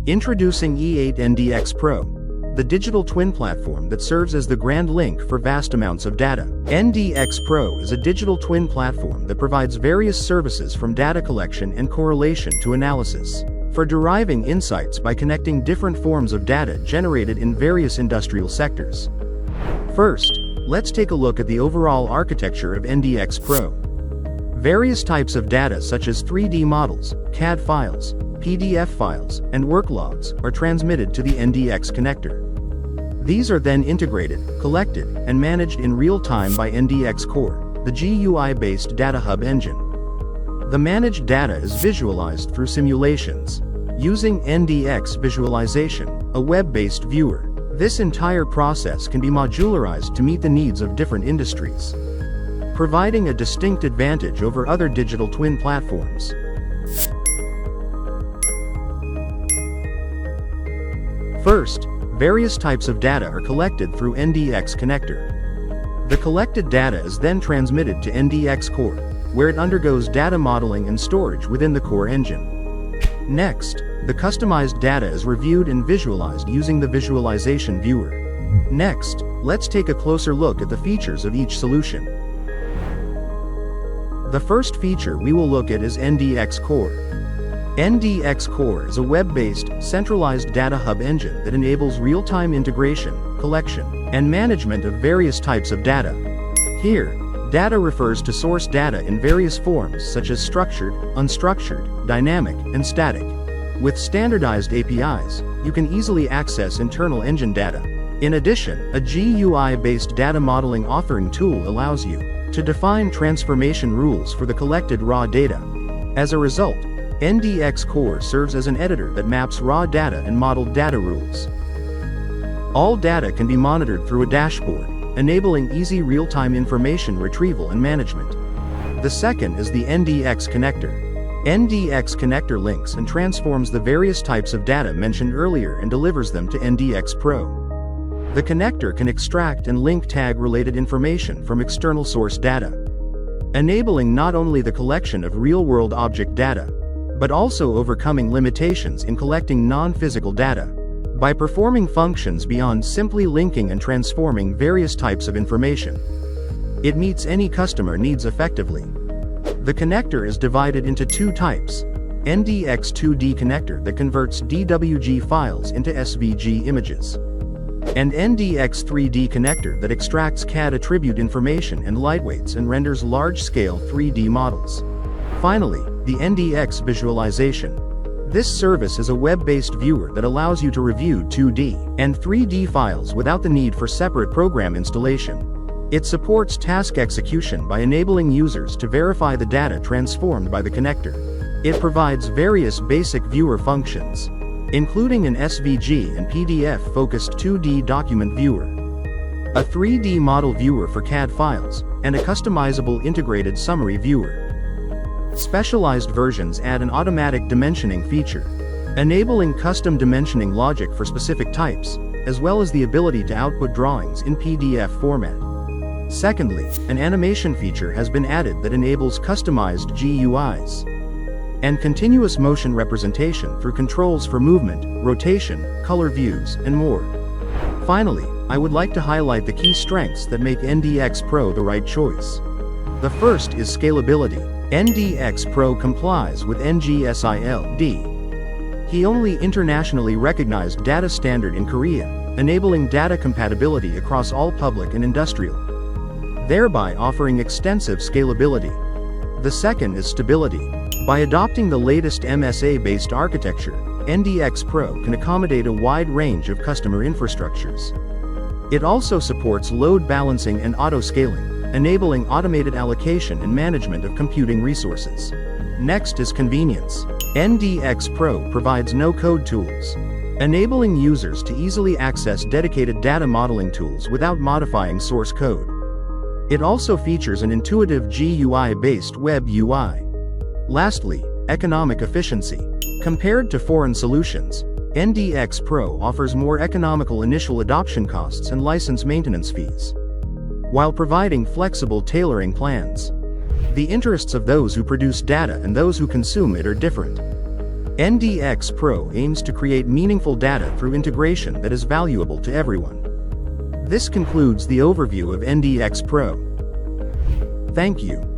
Introducing E8 NDX Pro, the digital twin platform that serves as the grand link for vast amounts of data. NDX Pro is a digital twin platform that provides various services from data collection and correlation to analysis, for deriving insights by connecting different forms of data generated in various industrial sectors. First, let's take a look at the overall architecture of NDX Pro. Various types of data such as 3D models, CAD files, PDF files, and work logs are transmitted to the NDX Connector. These are then integrated, collected, and managed in real time by NDX Core, the GUI-based data hub engine. The managed data is visualized through simulations, using NDX Visualization, a web-based viewer. This entire process can be modularized to meet the needs of different industries, providing a distinct advantage over other digital twin platforms. First, various types of data are collected through NDX Connector. The collected data is then transmitted to NDX Core, where it undergoes data modeling and storage within the core engine. Next, the customized data is reviewed and visualized using the visualization viewer. Next, let's take a closer look at the features of each solution. The first feature we will look at is NDX Core. NDX Core is a web-based, centralized data hub engine that enables real-time integration, collection, and management of various types of data. Here, data refers to source data in various forms such as structured, unstructured, dynamic, and static. With standardized APIs, you can easily access internal engine data. In addition, a GUI-based data modeling authoring tool allows you to define transformation rules for the collected raw data. As a result, NDX Core serves as an editor that maps raw data and modeled data rules. All data can be monitored through a dashboard, enabling easy real-time information retrieval and management. The second is the NDX Connector. NDX Connector links and transforms the various types of data mentioned earlier and delivers them to NDX Pro. The connector can extract and link tag-related information from external source data, enabling not only the collection of real-world object data, but also overcoming limitations in collecting non-physical data, by performing functions beyond simply linking and transforming various types of information. It meets any customer needs effectively. The connector is divided into two types: NDX 2D connector that converts DWG files into SVG images, and NDX 3D connector that extracts CAD attribute information and lightweights and renders large-scale 3D models. Finally, the NDX Visualization. This service is a web-based viewer that allows you to review 2D and 3D files without the need for separate program installation. It supports task execution by enabling users to verify the data transformed by the connector. It provides various basic viewer functions, including an SVG and PDF-focused 2D document viewer, a 3D model viewer for CAD files, and a customizable integrated summary viewer. Specialized versions add an automatic dimensioning feature, enabling custom dimensioning logic for specific types, as well as the ability to output drawings in PDF format. Secondly, an animation feature has been added that enables customized GUIs and continuous motion representation through controls for movement, rotation, color views, and more. Finally, I would like to highlight the key strengths that make NDX Pro the right choice. The first is scalability. NDX Pro complies with NGSIL the only internationally recognized data standard in Korea, enabling data compatibility across all public and industrial, thereby offering extensive scalability. The second is stability. By adopting the latest MSA-based architecture, NDX Pro can accommodate a wide range of customer infrastructures. It also supports load balancing and auto-scaling, enabling automated allocation and management of computing resources. Next is convenience. NDX Pro provides no-code tools, enabling users to easily access dedicated data modeling tools without modifying source code. It also features an intuitive GUI-based web UI. Lastly, economic efficiency. Compared to foreign solutions, NDX Pro offers more economical initial adoption costs and license maintenance fees, while providing flexible tailoring plans. The interests of those who produce data and those who consume it are different. NDX Pro aims to create meaningful data through integration that is valuable to everyone. This concludes the overview of NDX Pro. Thank you.